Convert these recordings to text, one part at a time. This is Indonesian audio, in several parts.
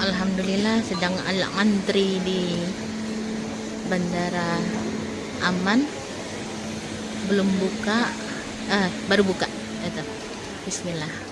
Alhamdulillah sedang antri di Bandara aman, belum buka, baru buka. Itu. Bismillah.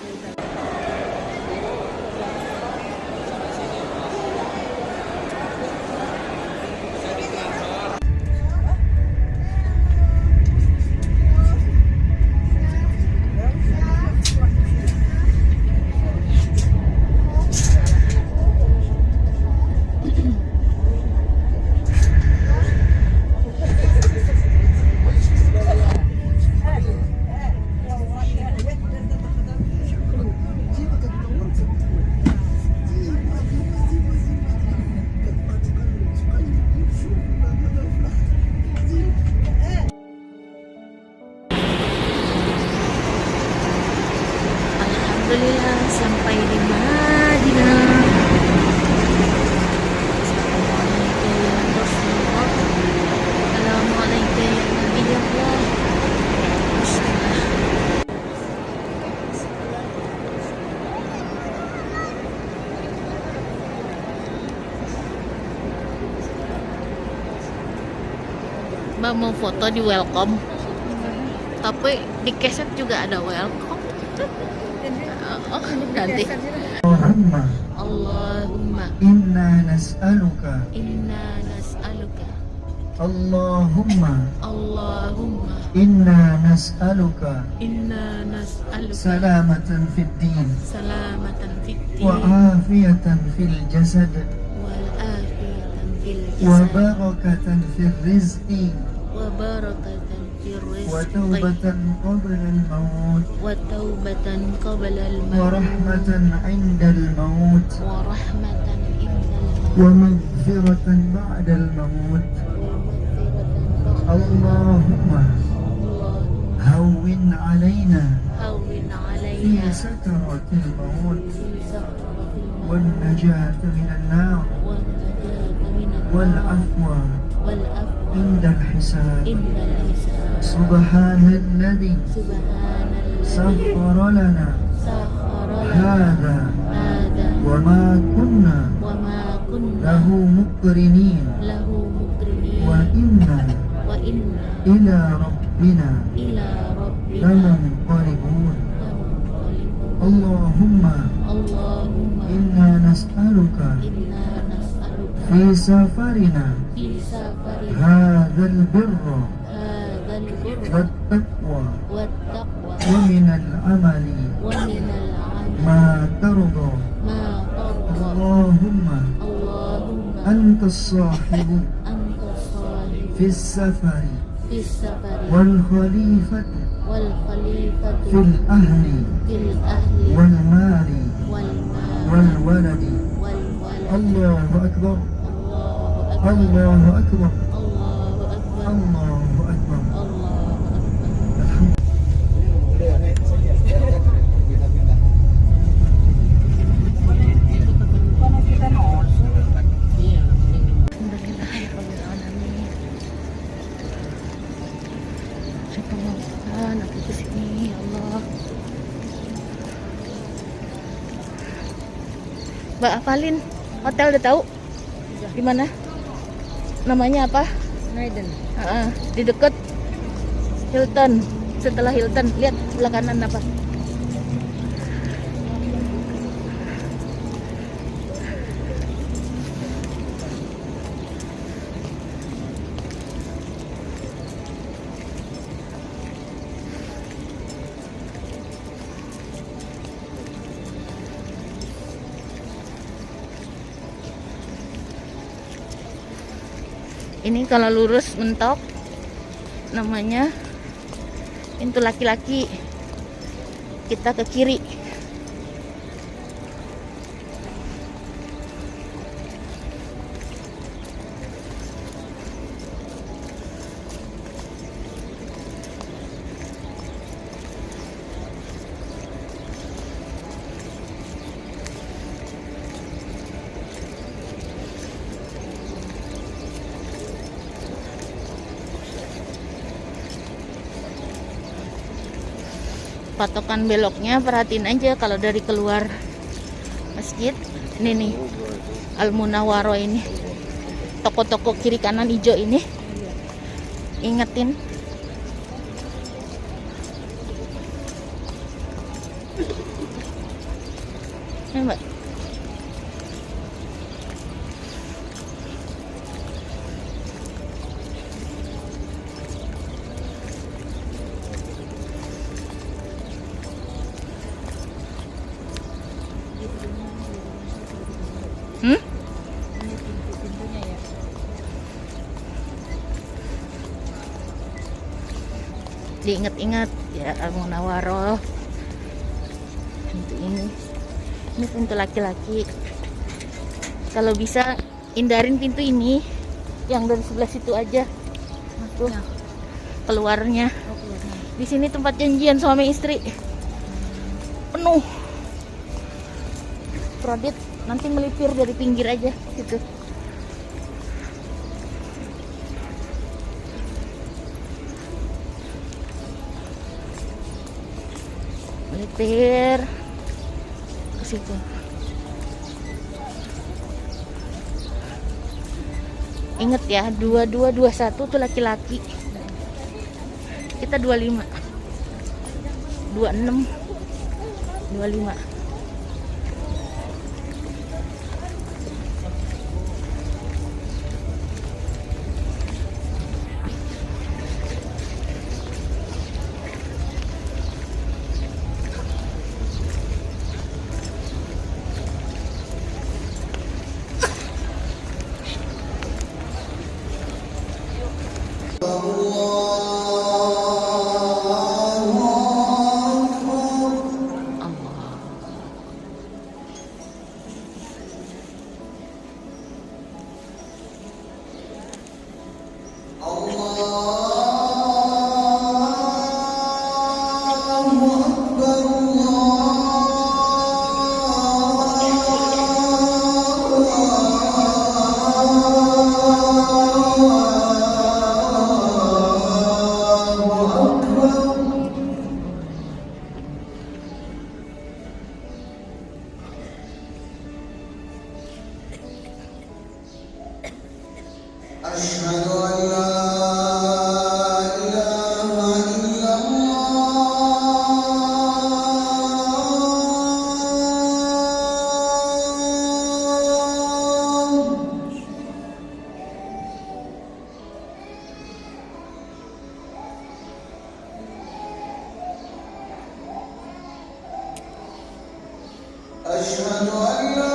Alhamdulillah sampai di Madinah. Assalamualaikum ya Rasulullah. Assalamualaikum ya Nabi Allah. Bismillah. Mbak mau foto di welcome, tapi di keset juga ada welcome. Oh, ganti. Allahumma inna nas'aluka Allahumma inna nas'aluka salamatan fid din wa afiyatan fil jasad wa barakatan fil rizqi wa taubatan qabla al-maut wa rahmatan 'inda al-maut wa maghfiratan ba'da al-maut. Allahumma hawwin 'alaina fi sakaratil maut wan najata minan nar wal afwa عند الحساب. سبحان الذي سخر لنا هذا وما كنا له مقرنين وإنا إلى ربنا لمنقلبون. اللهم إنا نسألك في سفرنا هذا البر والتقوى ومن العمل ما ترضى. اللهم أنت الصاحب في السفر والخليفة في الأهل والمال والولد. الله أكبر الله أكبر الله أكبر. Aku kesini, ya Allah. Mbak hafalin hotel, udah tahu di mana? Namanya apa? Naiden. Di dekat Hilton. Setelah Hilton, lihat sebelah kanan apa? Ini kalau lurus mentok namanya pintu laki-laki, kita ke kiri. Patokan beloknya perhatiin aja kalau dari keluar masjid Ini nih Al Munawwaro ini. Toko-toko kiri kanan hijau ini. Ingetin. Ini Mbak. Hmm? Diingat-ingat ya Al Munawwaro. Pintu ini pintu laki-laki. Kalau bisa hindarin pintu ini, yang dari sebelah situ aja. Tuh keluarnya. Di sini tempat janjian suami istri. Penuh. Prodit nanti melipir dari pinggir aja gitu. Melipir ke situ. Ingat ya, 2221 tuh laki-laki. Kita 25. 26 25. أشهد أن لا إله إلا الله أشهد أن لا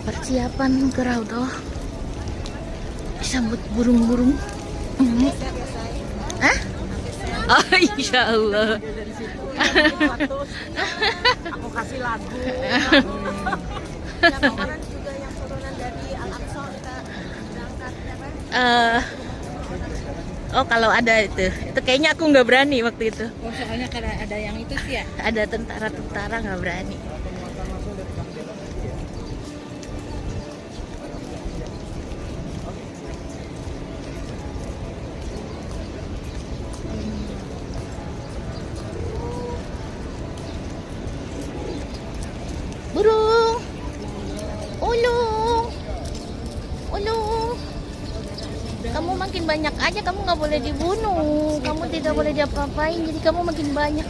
persiapan ke Raudhah disambut burung-burung. Hah? Oh, insya Allah. Aku kasih lagu. Yang kemarin juga yang turunan dari Al-Aqsa kita berangkat ya kan? Oh kalau ada itu kayaknya aku nggak berani waktu itu. Oh, soalnya karena ada yang itu sih ya. Ada tentara nggak berani. Burung, ulung, kamu makin banyak aja, kamu nggak boleh dibunuh, kamu tidak boleh diapa-apain, jadi kamu makin banyak.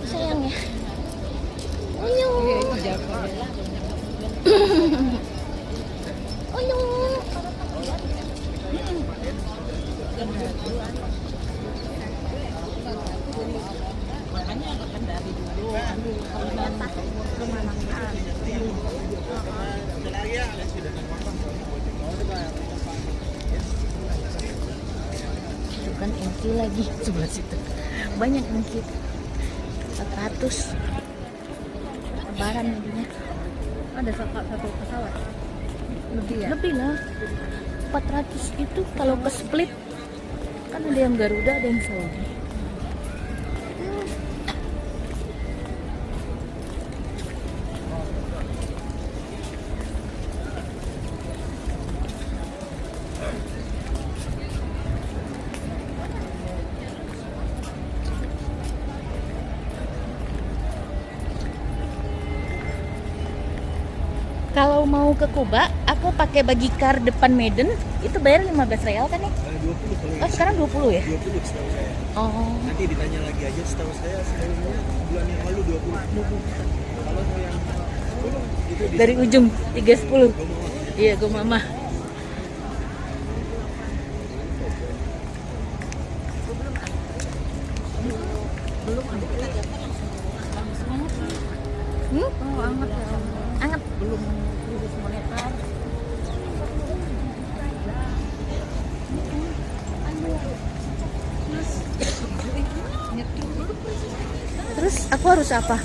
Sayang ya, ulung, ulung. Itu kan engki lagi sebelah situ. Banyak engki. 400. Lebaran jadinya. Ada satu pesawat. Lebih ya? Lebih lah. 400 itu kalau ke split kan ada yang Garuda, ada yang Saudi. Kalau mau ke Kuba, aku pakai bagi car depan Medan, itu bayar 15 real kan ya? 20 kalau Oh, sekarang 20 ya? 20 setahu saya. Oh. Nanti ditanya lagi aja, setahu saya sebelumnya bulan yang lalu 20. Kalau mau yang 10 itu di Dari ujung 310. Gomama. Iya, gue mama. Oh, anget ya. Anget belum lulus moneter. Terus aku harus apa?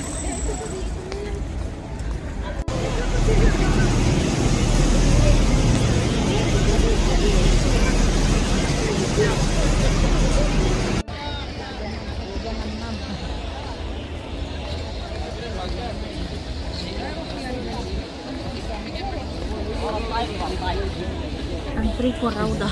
Antri for Rauda.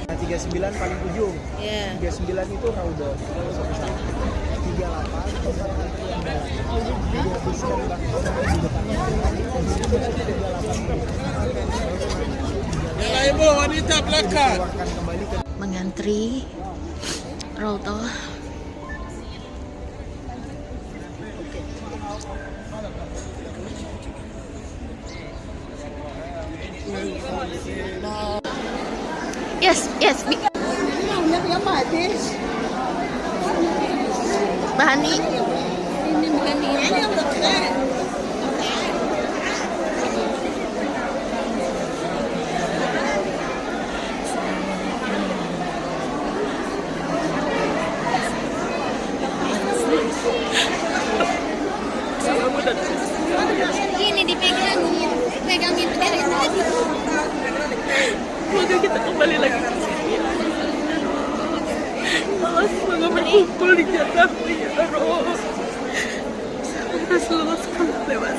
Nah, 39 paling ujung. Iya. 39 itu Rauda. 38 Ibu wanita belakang. akan kembali ke Mengantri Rauda. Yes, yes. Bahani. Ini Bahani. Ini dipegangin, pegangin dari tadi. Semoga kita kembali lagi ke sini. Allah, semoga berkumpul di jannah ya Allah. Semoga seluruh sekolah lewat.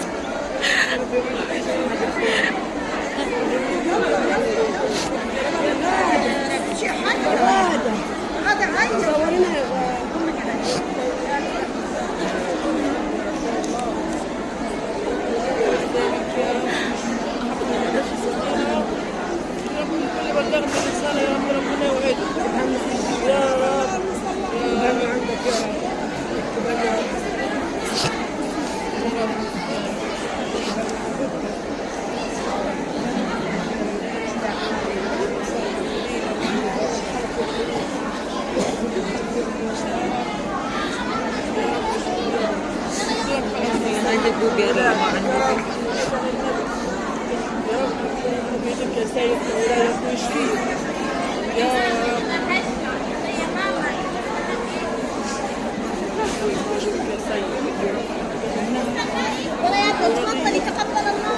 ولا تتفضلي تقبل الله.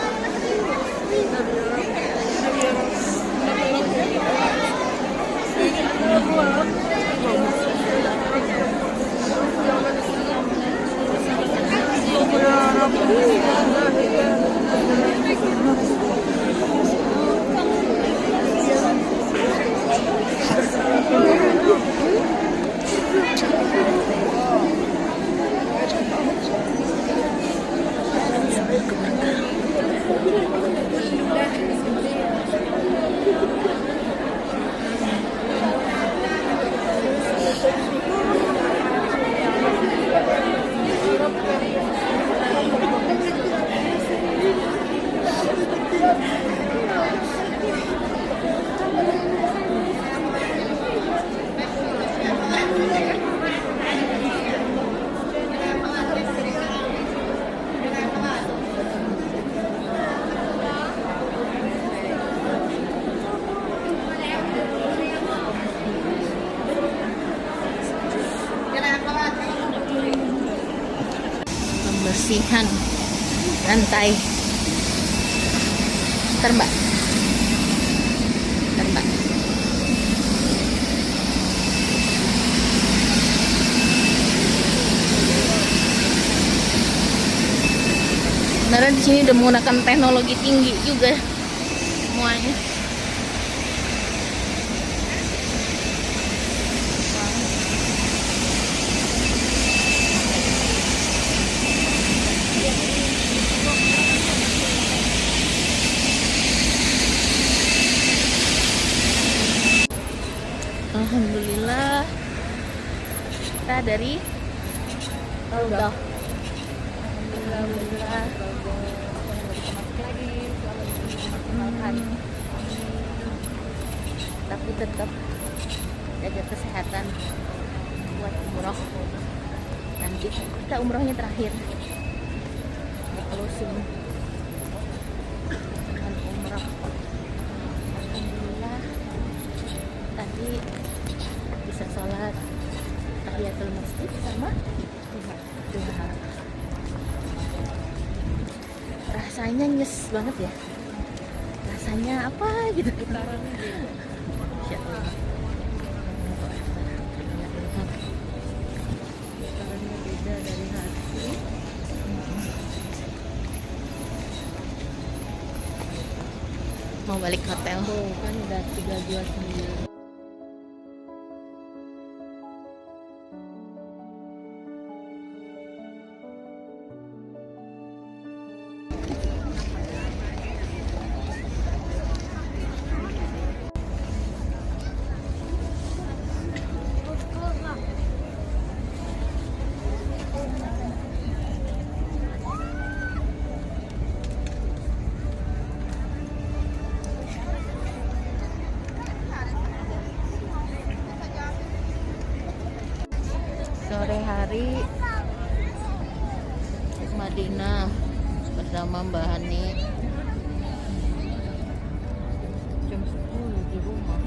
Pembersihan lantai. Terbak. Terbak. Sebenarnya di sini udah menggunakan teknologi tinggi juga semuanya. Alhamdulillah kita dari udah. Alhamdulillah. Tapi tetap jaga kesehatan buat umroh. Nanti kita umrohnya terakhir. Closing dengan umroh. Alhamdulillah tadi bisa sholat tahiyatul masjid sama duha. Rasanya nyes banget ya. Rasanya apa gitu. Masya Allah. Getarannya beda dari hati. Mau balik hotel. Tuh kan udah 329. Sore hari Madinah bersama Mbak Hani. Jam 10 di rumah.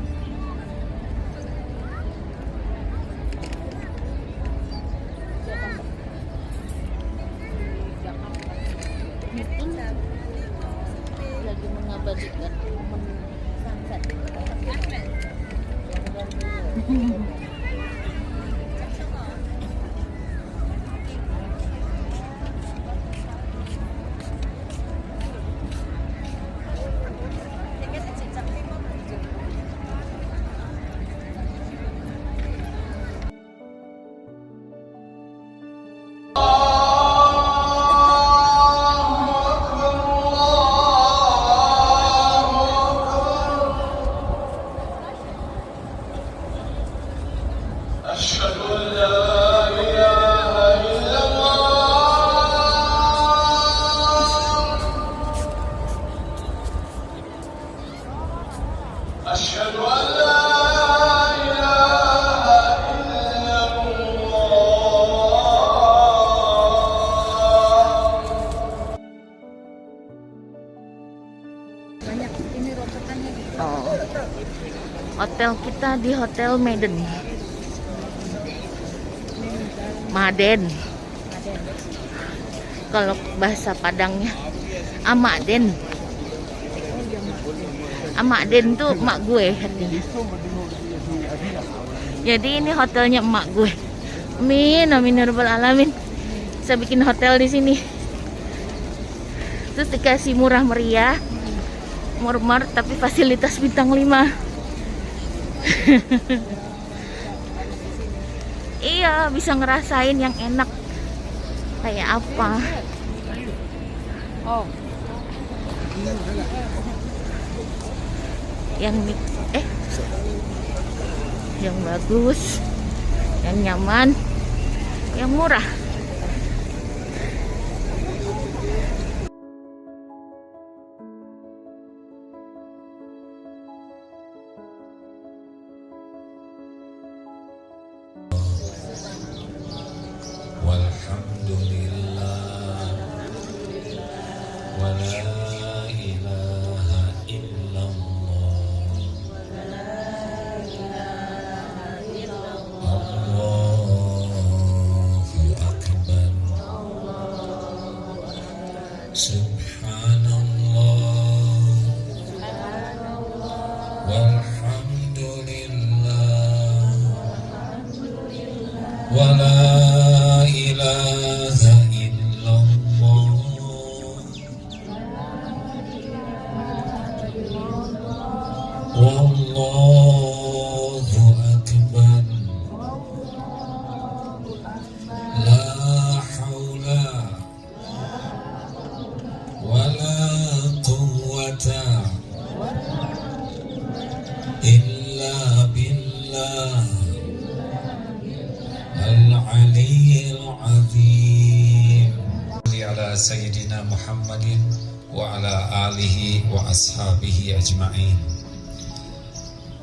Itu lagi mengabadikan momen sunset. أشهد أن لا إله إلا الله أشهد أن لا إله إلا الله. Banyak ini rokokannya gitu. Oh. Hotel kita di Hotel Maiden. Maden. Kalau bahasa Padangnya Amaden. Amaden tuh emak gue artinya. Jadi ini hotelnya emak gue. Amin, amin ya rabbal alamin. Saya bikin hotel di sini. Terus dikasih murah meriah. Murmur tapi fasilitas bintang 5. Iya, bisa ngerasain yang enak kayak apa. Oh. Yang yang bagus, yang nyaman, yang murah. Walhamdulillah wa la ilaha illallah Allahu akbar Subhanallah walhamdulillah wa la ilaha illallah sayyidina Muhammadin wa ala alihi wa ashabihi ajma'in.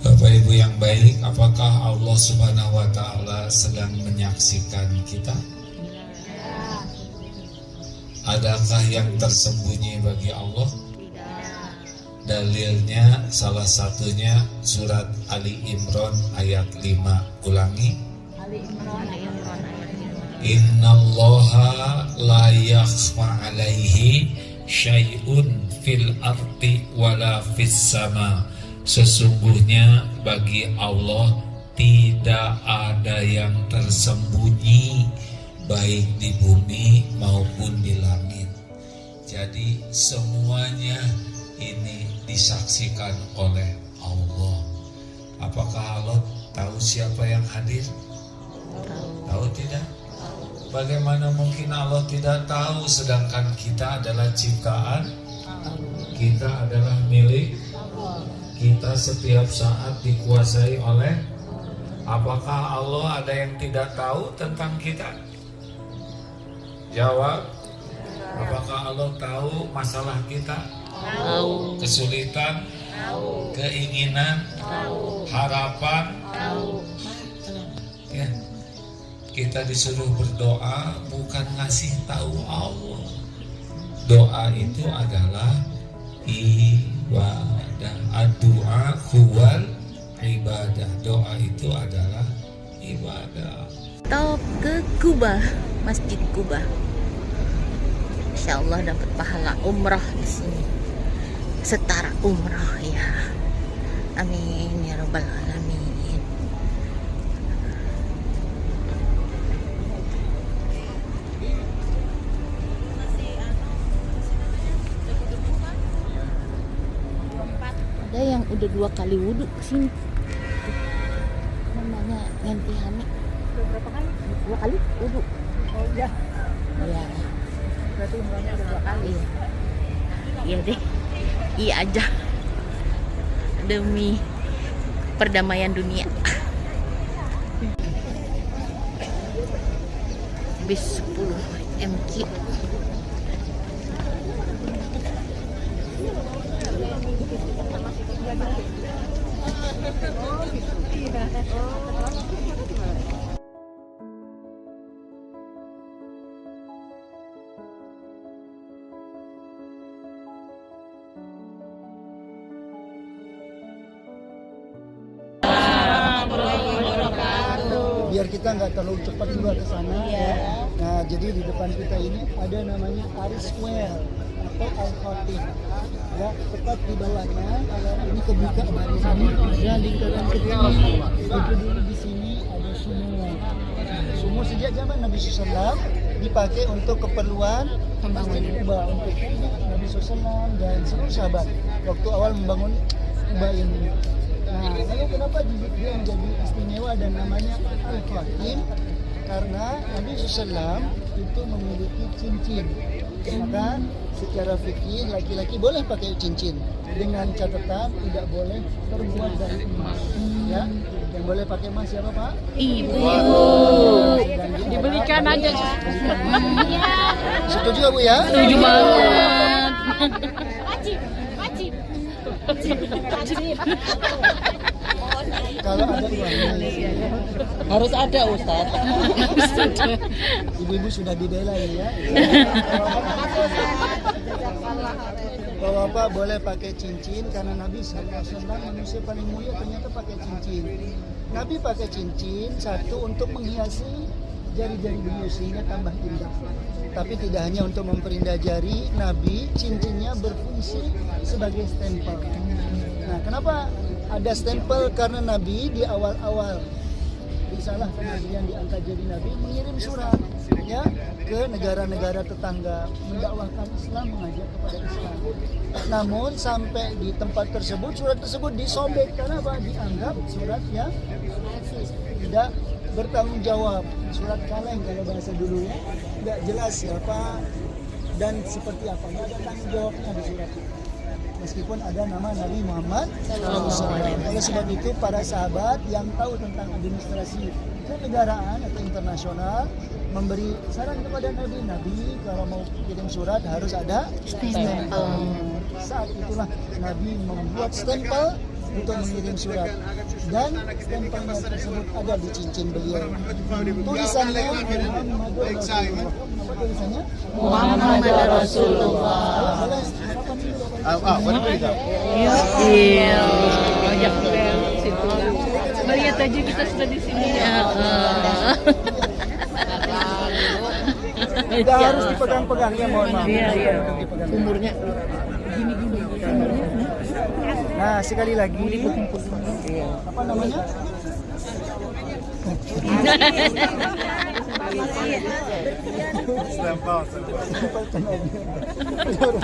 Bapak Ibu yang baik, apakah Allah Subhanahu wa taala sedang menyaksikan kita? Adakah yang tersembunyi bagi Allah? Dalilnya salah satunya surat Ali Imran ayat 5. Ulangi. Ali Imran ayat 5. Innallaha la yakhfa alaihi syai'un fil ardi wala fis sama. Sesungguhnya bagi Allah tidak ada yang tersembunyi baik di bumi maupun di langit. Jadi semuanya ini disaksikan oleh Allah. Apakah Allah tahu siapa yang hadir? Tahu tidak? Bagaimana mungkin Allah tidak tahu sedangkan kita adalah ciptaan? Kita adalah milik kita, setiap saat dikuasai oleh. Apakah Allah ada yang tidak tahu tentang kita? Jawab. Apakah Allah tahu masalah kita? Tahu. Kesulitan? Tahu. Keinginan? Tahu. Harapan? Tahu. Ya. Kita disuruh berdoa, bukan ngasih tahu Allah. Doa itu adalah ibadah. Doa huwal ibadah. Doa itu adalah ibadah. Stop ke Kuba, Masjid Kuba. Insya Allah dapat pahala umrah di sini. Setara umrah ya. Amin ya rabbal alamin. Ada yang udah 2 kali wudhu kesini. Namanya Nganti Hani. Berapa kali? 2 kali wudhu. Oh iya. Iya. Berarti umrohnya udah 2 kali. Iya. Iya deh. Iya aja. Demi perdamaian dunia. Bis 10 MQ. Biar kita nggak terlalu cepat juga ke sana. Ya. Nah, jadi di depan kita ini ada namanya Aris Square atau Al-Khatib. Ya, tepat di bawahnya. Kalau ini kebuka dari sini ada lingkaran kecil. Itu dulu di sini ada sumur. Sumur sejak zaman Nabi SAW dipakai untuk keperluan Masjid Kuba, untuk Nabi SAW dan seluruh sahabat waktu awal membangun Kuba ini. Nah, lalu kenapa dia menjadi istimewa dan namanya Al-Khatib? Karena Nabi SAW itu memiliki cincin. Maka secara fikih laki-laki boleh pakai cincin dengan catatan tidak boleh terbuat dari emas. Ya, yang boleh pakai emas siapa Pak? Ibu. Dibelikan aja. Setuju Bu ya? Setuju banget. Wajib. Kalau ada uangnya. Harus ada Ustaz. Ibu-ibu sudah dibela ya. Bapak boleh pakai cincin karena Nabi SAW manusia paling mulia ternyata pakai cincin. Nabi pakai cincin satu untuk menghiasi jari-jari beliau sehingga tambah indah. Tapi tidak hanya untuk memperindah jari, Nabi cincinnya berfungsi sebagai stempel. Nah, kenapa ada stempel? Karena Nabi di awal-awal risalah kenabian diangkat jadi Nabi mengirim surat ya ke negara-negara tetangga mendakwahkan Islam, mengajak kepada Islam. Namun sampai di tempat tersebut surat tersebut disobek karena apa? Dianggap suratnya tidak bertanggung jawab, surat kaleng kalau bahasa dulunya, tidak jelas siapa dan seperti apa, tidak ada tanggung jawabnya di surat itu. Meskipun ada nama Nabi Muhammad SAW. Oleh sebab itu para sahabat yang tahu tentang administrasi kenegaraan atau internasional memberi saran kepada Nabi kalau mau kirim surat harus ada stempel. Saat itulah Nabi membuat stempel untuk mengirim surat, dan stempelnya tersebut ada di cincin beliau. Tulisannya Muhammadur Rasulullah. Apa tulisannya? Muhammad Rasulullah. Iya. Banyak situ. Lihat aja kita sudah di sini. Tidak harus dipegang-pegang ya, mohon maaf. Iya. Umurnya Nah, sekali lagi, apa namanya?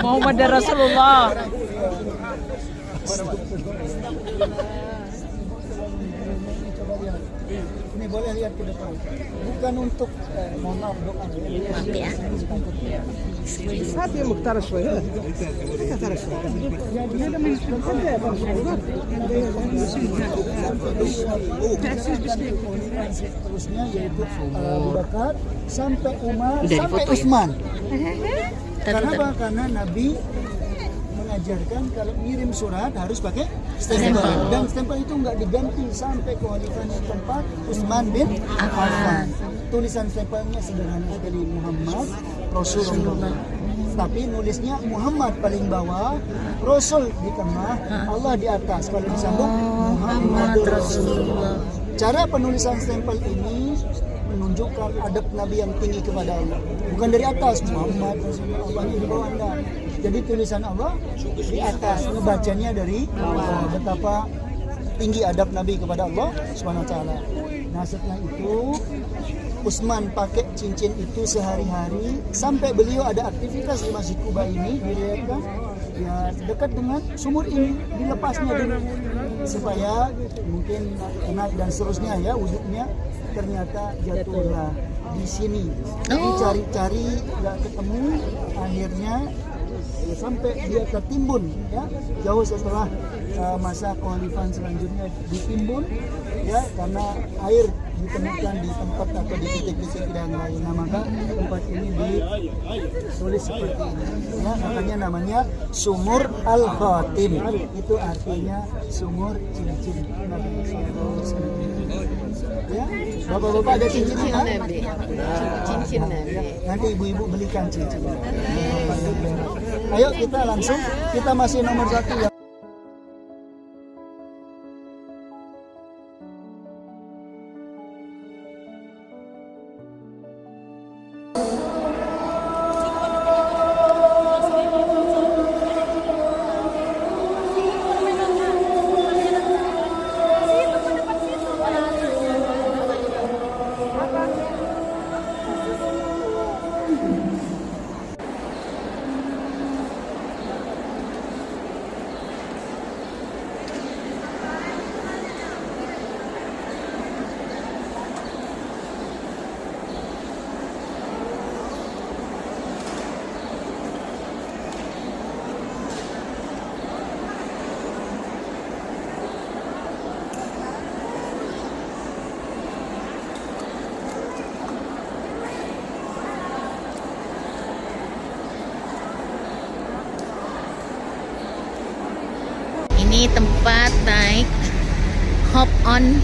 Muhammad Rasulullah. Ini boleh lihat ke depan. Bukan untuk mohon maaf doa. Maaf ya. Hati Mukhtar شوية. Terusnya yaitu Abu Bakar sampai Umar sampai Utsman. Karena apa? Karena Nabi mengajarkan kalau ngirim surat harus pakai stempel, dan stempel itu nggak diganti sampai kehalifahan yang keempat Utsman bin Affan. Tulisan stempelnya sederhana sekali, Muhammad Rasulullah, tapi nulisnya Muhammad paling bawah, Rasul di tengah, Allah di atas. Kalau disambung Muhammad Rasulullah. Cara penulisan stempel ini menunjukkan adab Nabi yang tinggi kepada Allah. Bukan dari atas Muhammad Rasulullah, Allahnya di bawah Anda. Jadi tulisan Allah di atas, ngebacanya dari bawah. Betapa tinggi adab Nabi kepada Allah Subhanahu wa taala. Nah, setelah itu Utsman pakai cincin itu sehari-hari sampai beliau ada aktivitas di Masjid Kuba ini, dilihatkan ya dekat dengan sumur ini, dilepasnya dulu supaya mungkin enak dan seterusnya ya wujudnya. Ternyata jatuhlah di sini, dicari-cari nggak ketemu, akhirnya ya, sampai dia tertimbun ya, jauh setelah masa kekhalifahan selanjutnya ditimbun ya, karena air ditemukan di tempat atau di titik-titik yang lain. Nah, maka tempat ini ditulis seperti ini ya, makanya namanya Sumur Al-Khatim, itu artinya sumur cincin Nabi sallallahu alaihi wasallam. Ya, bapak-bapak ada cincinnya kan? Cincin ya. Nanti ibu-ibu belikan cincinnya. Ayo kita langsung, kita masih nomor 1 ya. Ini tempat naik hop on,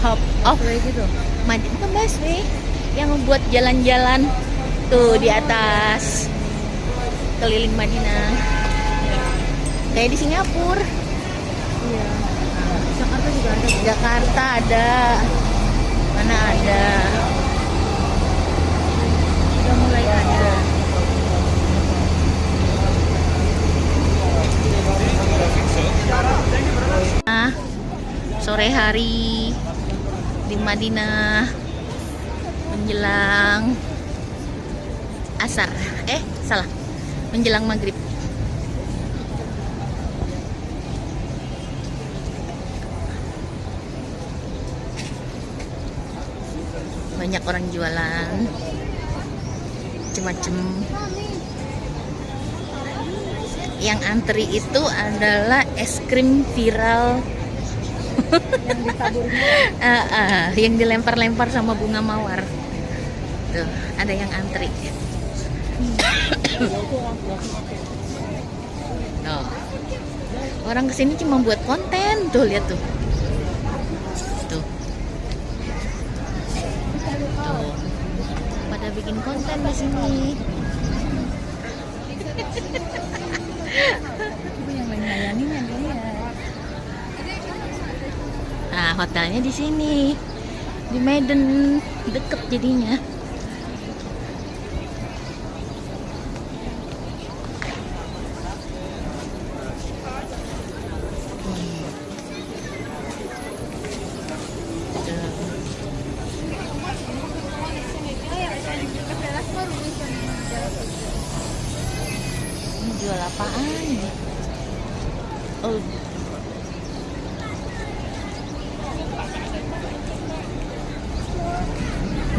hop off gitu. Bukan busway yang membuat jalan-jalan tuh di atas keliling Madinah. Kayak di Singapura. Iya. Jakarta juga ada. Jakarta ada. Mana ada? Udah mulai ada. Sore hari di Madinah menjelang asar, salah, menjelang maghrib. Banyak orang jualan macam-macam. Yang antri itu adalah es krim viral yang dilempar-lempar sama bunga mawar. Tuh, ada yang antri. Tuh. Orang kesini cuma buat konten. Tuh, lihat tuh. Tuh. Tuh. Pada bikin konten di sini. Yang lain-layanin yang dia. Nah, hotelnya di sini. Di Medan, deket jadinya. Ini jual apaan ya? Oh.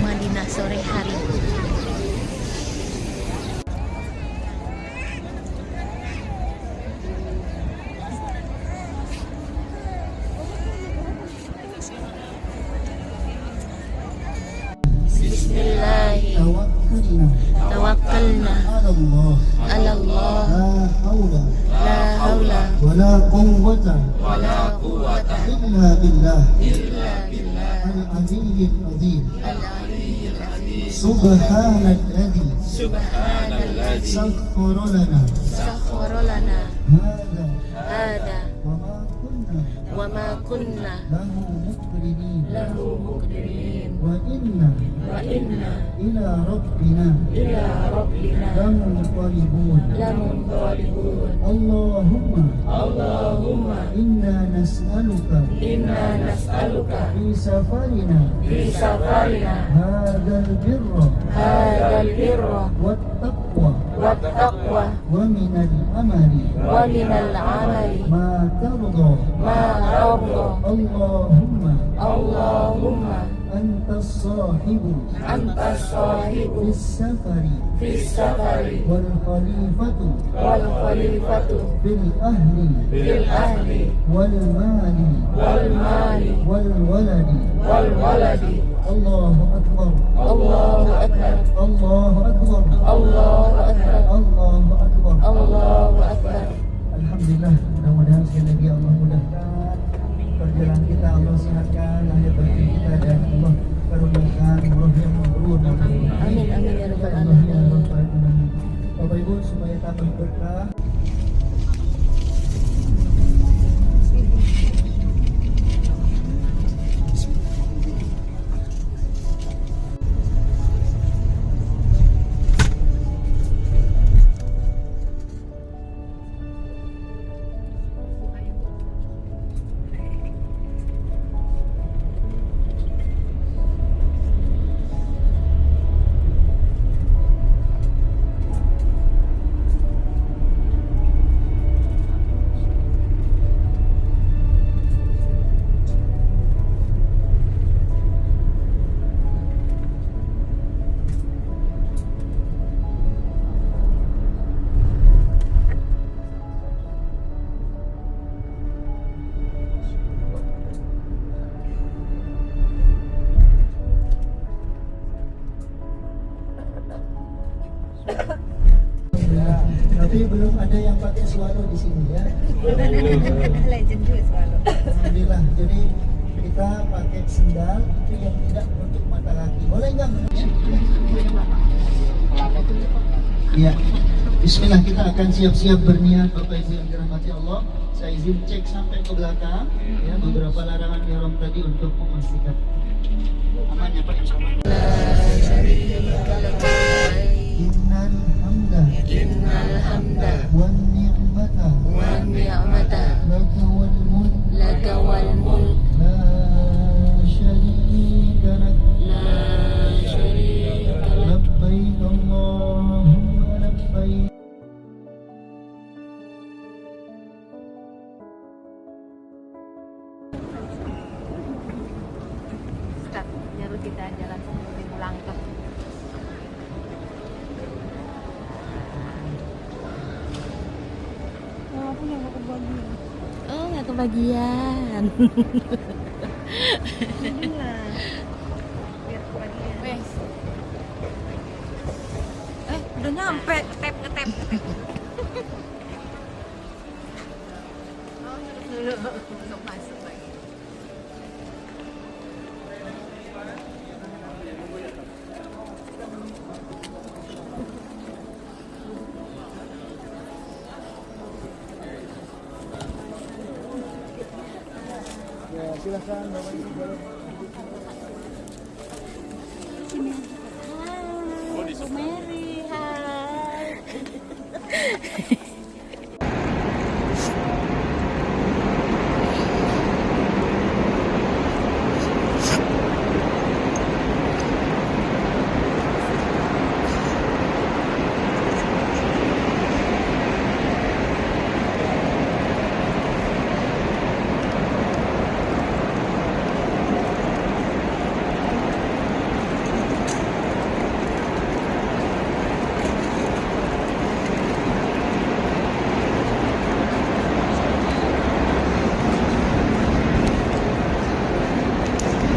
Madinah sore hari. Bismillahirrahmanirrahim. Tawakkalna Tawakkalna ala Allah. ala Allah. La haula La haula wa la quwwata wa la quwwata illa billah illa billah al-aliyyil azim. al-aliyyil azim. Subhanalladzi Subhanalladzi sakhkhara lana sakhkhara lana hadha hada wa ma kunna wa ma kunna lahu muqrinin lahu muqrinin wa inna wa inna ila rabbina ila rabbina lamunqalibun. lamunqalibun. Allahumma inna nas'aluka Inna nas'aluka fi safarina fi safarina hadzal birra hadzal birra wat taqwa wat taqwa wa minal amali wa minal amali ma tarda. ma radha. Allahumma Allahumma anta as-sahibu anta sahibu fis safari fis safari wal khalifatu wal khalifatu fil ahli fil ahli wal mali wal mali wal waladi. wal waladi. Allahu akbar. Allahu akbar. Allahu akbar. Allahu akbar. Allahu akbar. Allahu akbar. Alhamdulillah, mudah-mudahan sekali lagi Allah mudahkan perjalanan kita, Allah sehatkan lahir batin kita, dan Allah karuniakan umroh yang mabrur. Amin amin ya rabbal Allah ya alamin. rabbal alamin. Bapak Ibu, supaya tambah berkah, tapi belum ada yang pakai swallow di sini ya. Legend juga selalu. Alhamdulillah. Jadi kita pakai sendal itu yang tidak untuk mata kaki. Boleh nggak? Iya. Bismillah, kita akan siap-siap berniat. Bapak Ibu yang dirahmati Allah, saya izin cek sampai ke belakang ya, beberapa larangan ihram tadi untuk memastikan aman ya Pak, insyaallah. Innal hamda Innal hamda wan ni'mata wan ni'mata laka wal mulk laka wal mulk la syarika lak. la syarika lak. Labbaik Allahumma labbaik. Ustaz, nyuruh kita jalan menuju langkah. Walaupun yang gak kebagian. Oh, nggak kebagian. Biar kebagian. Wes. udah nyampe ngetep. Untuk masuk lagi. Ya, silakan Bapak Ibu. Bu Mary, hai.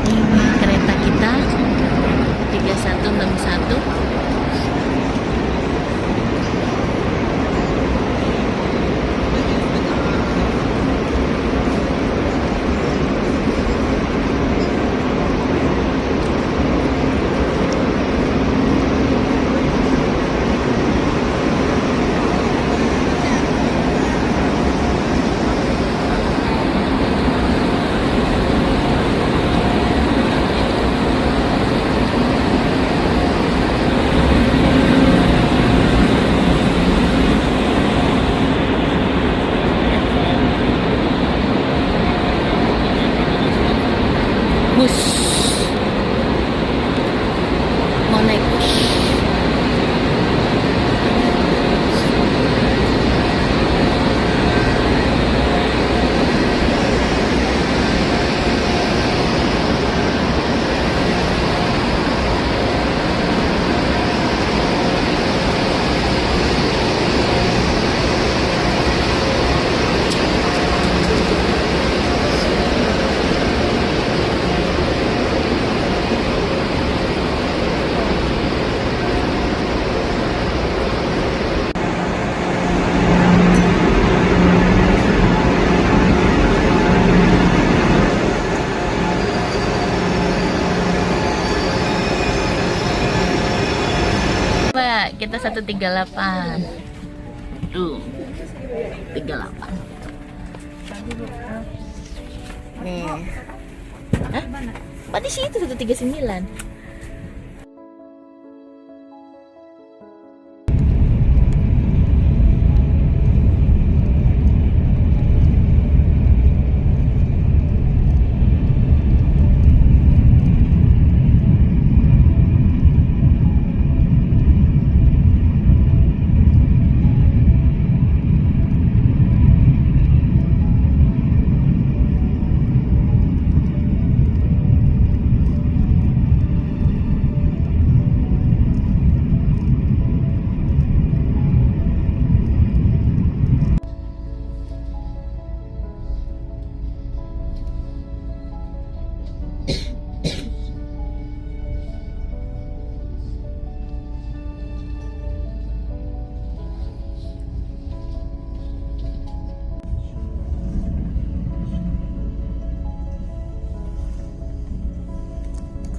Ini kereta kita 3161. Bus. Mau naik bus. Pak, kita 138. Tuh. 38. Nih. Hah? Pak di situ 139.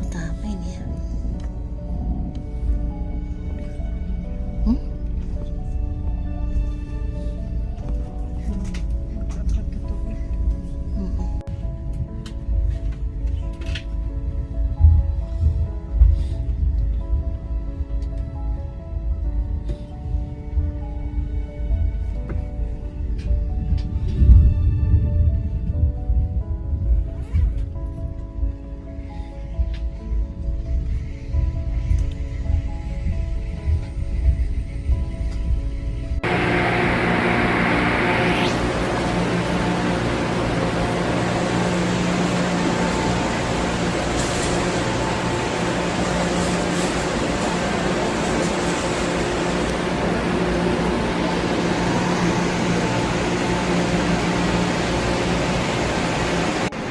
Kota apa ini ya?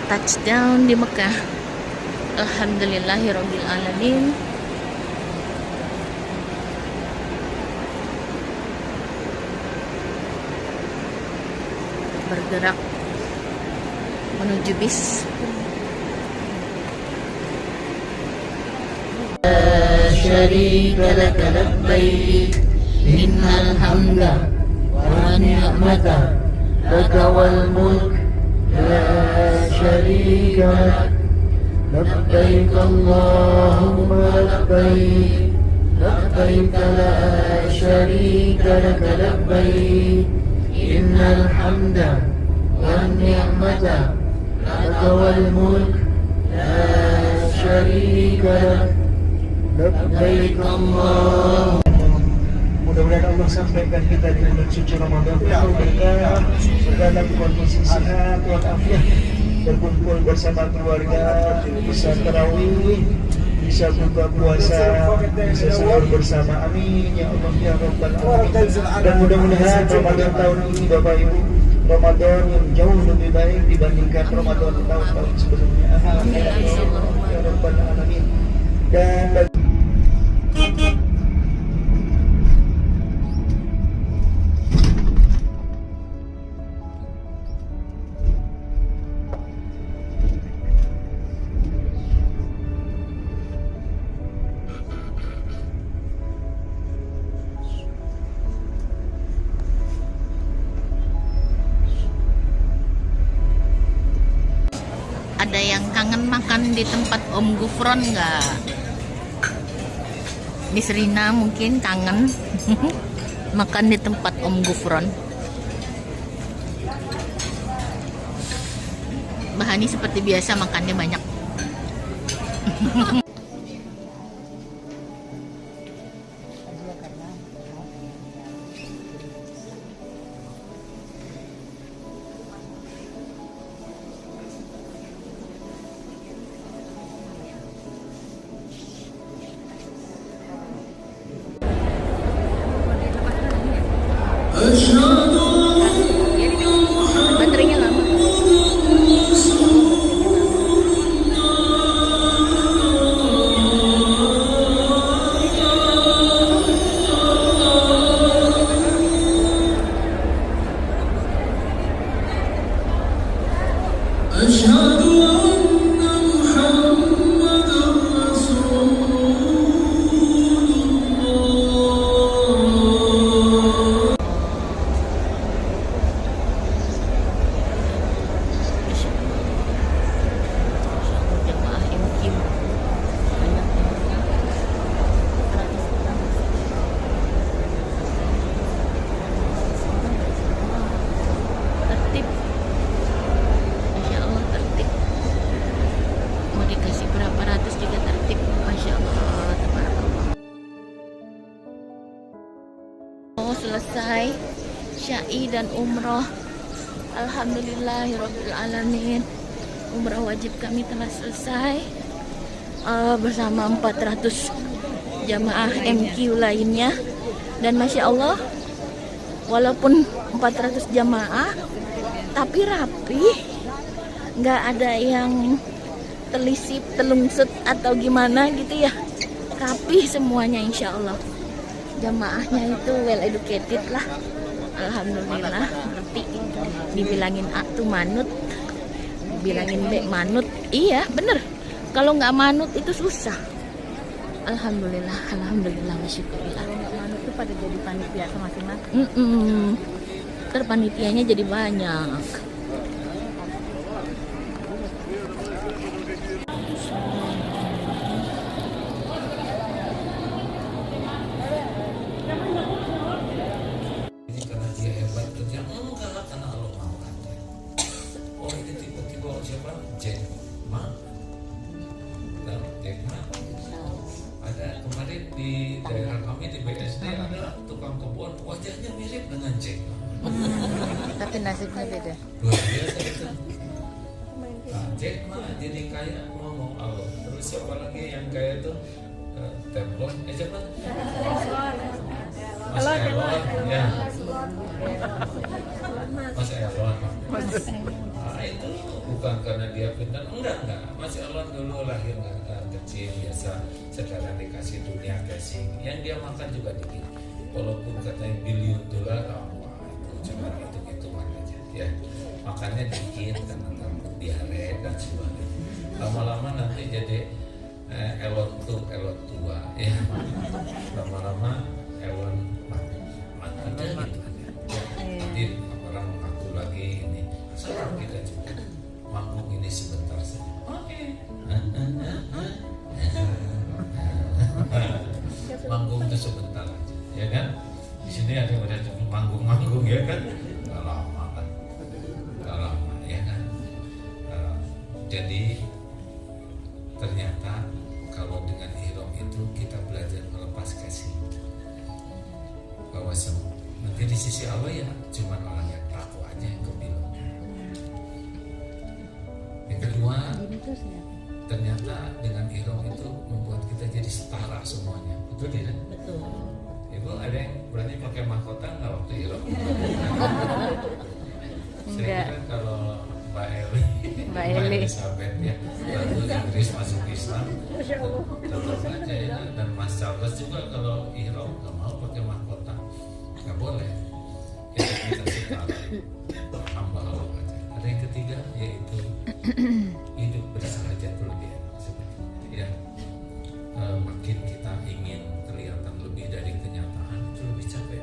Touchdown di Mekah. Alhamdulillahirabbil alamin. bergerak menuju bis. La syarika laka labbaik innal hamda wa ni'mata laka wal mulk la syarika lak labbaik Allahumma labbaik labbaik la syarika laka labbaik innal hamda wan ni'mata laka wal mulk la syarika lak labbaik Allah. Mudah-mudahan Allah sampaikan kita di bulan suci Ramadan penuh berkah, segala kondisi sehat walafiat, berkumpul bersama keluarga, bisa tarawih, bisa buka puasa, bisa sahur bersama. Amin ya Allah ya Rabbal Alamin. Dan mudah-mudahan Ramadan tahun ini Bapak Ibu, Ramadan yang jauh lebih baik dibandingkan Ramadan tahun-tahun sebelumnya. Amin ya Allah ya Rabbal Alamin. Dan ada yang kangen makan di tempat Om Gufron nggak? Miss Rina mungkin kangen makan di tempat Om Gufron. Bahani seperti biasa makannya banyak. Baterainya lama. Jemaah MQ banyak tertib, Masya Allah tertib. Mau dikasih berapa ratus juga tertib, Masya Allah, tabarakallah. Oh, selesai syai dan umroh. Alhamdulillahirabbil alamin. Umrah wajib kami telah selesai bersama 400 jamaah MQ lainnya. Dan Masya Allah, walaupun 400 jamaah tapi rapi, nggak ada yang telisip, telungsut atau gimana gitu ya. Rapi semuanya Insya Allah. Jamaahnya itu well educated lah. Alhamdulillah, ngerti. Dibilangin A tuh manut, bilangin B manut. Iya bener, kalau nggak manut itu susah. Alhamdulillah, alhamdulillah, wasyukurillah. Kalau nggak manut tuh pada jadi panitia masing-masing. Terpanitianya jadi banyak. Ini karena dia hebat kerja, enggak lah karena Allah mau kan. Oh ini tiba-tiba siapa? Jack Ma. Dan Jack Ma. Ada kemarin di daerah kami di BSD ada tukang kebun, wajahnya mirip dengan Jack Ma. Tapi nasibnya beda. Luar biasa itu. Nah, Jack Ma jadi kaya ngomong Allah. Terus siapa lagi yang kaya tuh? Teflon, siapa? Mas Elon, ya. Mas Elon. Nah, itu bukan karena dia pintar, enggak. Mas Elon dulu lahir kecil biasa, sekarang dikasih dunia casing, yang dia makan juga dikit. Walaupun katanya $1 billion, wah itu cuma hitung-hitungan aja, ya. makannya dikit karena takut diare dan sebagainya. Lama-lama nanti jadi elon tua ya, lama-lama elon mati gitu ya. Nanti orang mengaku lagi ini sekarang kita juga manggung ini sebentar saja. Oke. Manggung itu sebentar aja, ya kan? Di sini ada yang udah manggung ya kan? Gak lama kan? Gak lama ya kan? Jadi ternyata kalau dengan ihram itu kita belajar melepas kasih, bahwa nanti di sisi Allah ya cuma orang yang takwa aja yang kebilang. Yang kedua, ternyata dengan ihram itu membuat kita jadi setara semuanya, betul tidak? Betul. Ibu ada yang berani pakai mahkota nggak waktu ihram? Saya kira kalau Mbak Eli Elizabeth ya, lalu Inggris masuk Islam, tetap aja ya. Dan Mas Charles juga kalau ihram nggak mau pakai mahkota, nggak boleh. Kita setara, hamba Allah aja. Ada yang ketiga yaitu hidup bersahajatul lebih enak sebenarnya. Ya, makin kita ingin kelihatan lebih dari kenyataan itu lebih capek.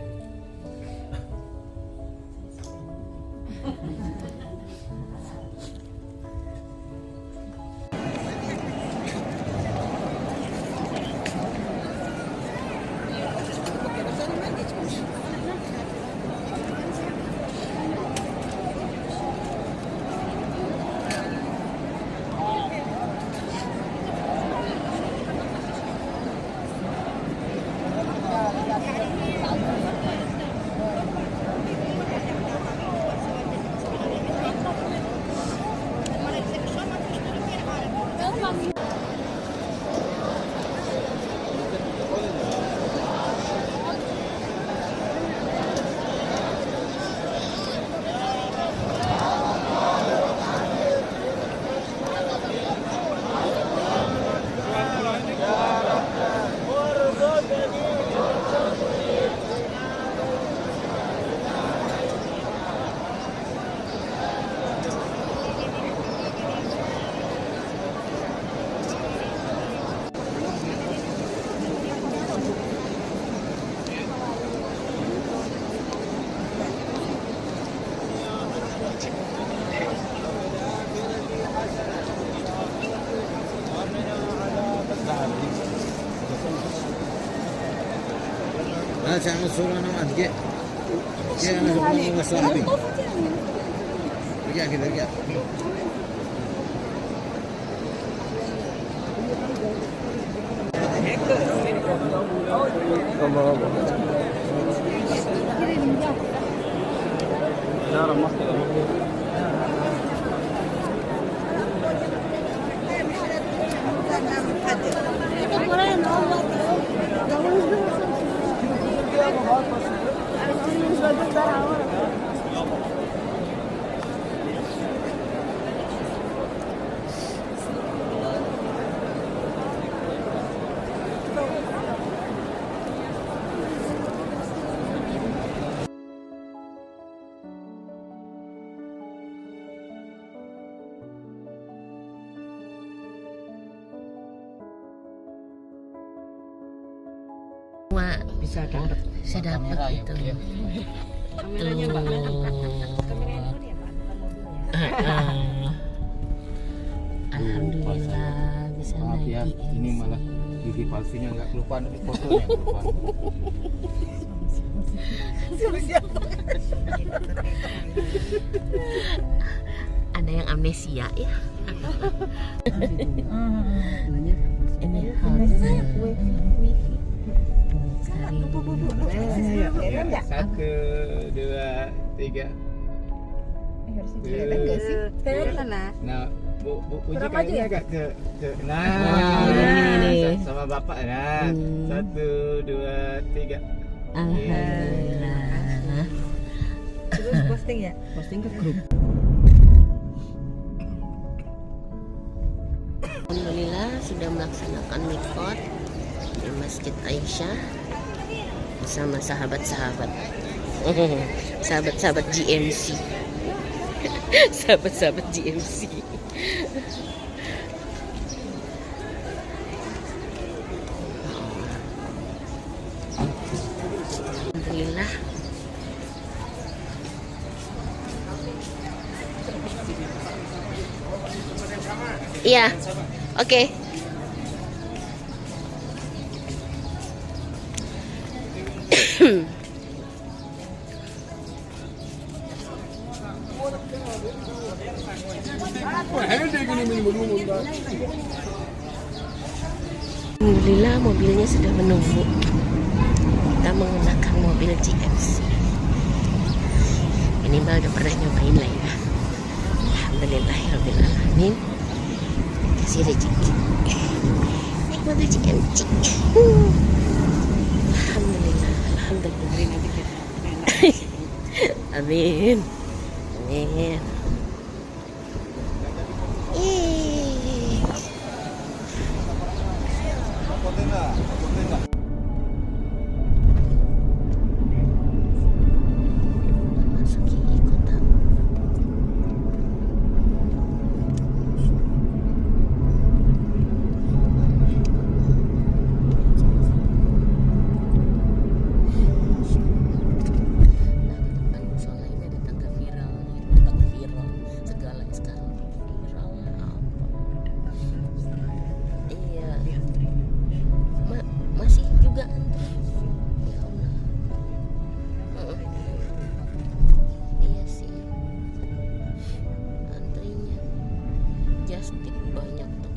Saya suruh nama dia. Dia nak masalah ni. Kita. Bisa dapat. Saya dapat itu. Kameranya Mbak angkat. Kameranya dulu ya Pak, bukan mobilnya. Alhamdulillah bisa Maaf naik ya, GMC. ini malah gigi palsunya nggak kelupaan di fotonya. Ada yang amnesia ya. Ini harus Satu, dua, tiga. Nah, bu uji kayaknya agak ke ini. sama bapak nah. Satu, dua, tiga. Alhamdulillah. Terus posting ya? Posting ke grup. Alhamdulillah sudah melaksanakan mikot di Masjid Aisyah bersama sahabat-sahabat GMC. Sahabat-sahabat GMC. Alhamdulillah. Iya, oke. Alhamdulillah mobilnya sudah menunggu. Kita menggunakan mobil GMC. Minimal udah pernah nyobain lah ya. Alhamdulillahirabbil alamin. Kasih rezeki. Naik mobil GMC. Alhamdulillah, alhamdulillah. Amin. Amin. Masuki kota. Nah, di depan musola ini ada tangga viral, segala sekarang viral apa? Iya. Masih juga antri. Ya Allah. Iya sih. Antrinya just tip banyak tuh.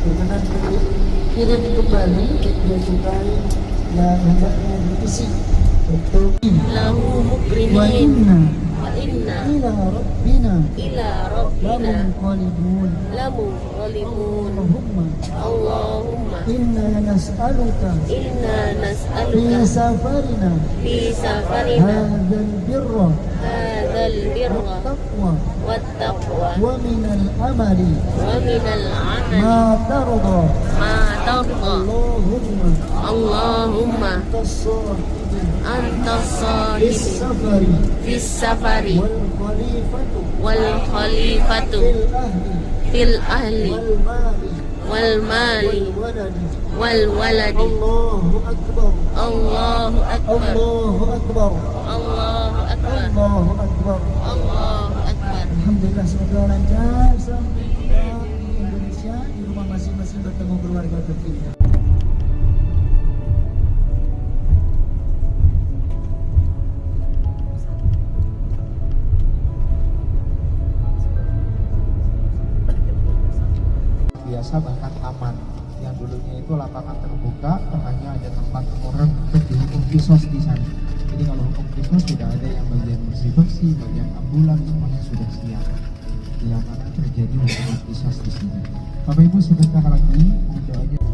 Berkenan kirim kembali dia cukai yang hendaknya diisi untuk Lahu wa mukrimin inna wa inna ila rabbina ila rabbina lamunqalibun. lamunqalibun. Allahumma Allahumma inna nas'aluka inna fi nas'aluka safarina fi safarina hadzal birra hadzal birra taqwa wattaqwa wa minal amali wa minal amali ma tarda. ma tarda. Allahumma Allahumma tasawwir antas bis sahibi safari fis safari wal khalifatu wal khalifatu fil ahli fil ahli wal mali wal waladi. mali wal waladi. Allahu akbar. Allahu akbar. Allahu akbar. Allahu akbar. Allahu akbar. Alhamdulillah semoga lancar sampai kita di Indonesia, di rumah masing-masing bertemu keluarga tercinta. Biasa bahkan taman yang dulunya itu lapangan terbuka, tengahnya ada tempat orang untuk dihukum kisos di sana. Jadi kalau hukum kisos tidak ada yang bagian bersih-bersih, bagian ambulan, semuanya sudah siap. Bila mana terjadi hukuman kisos di sini. Bapak Ibu sebentar lagi doanya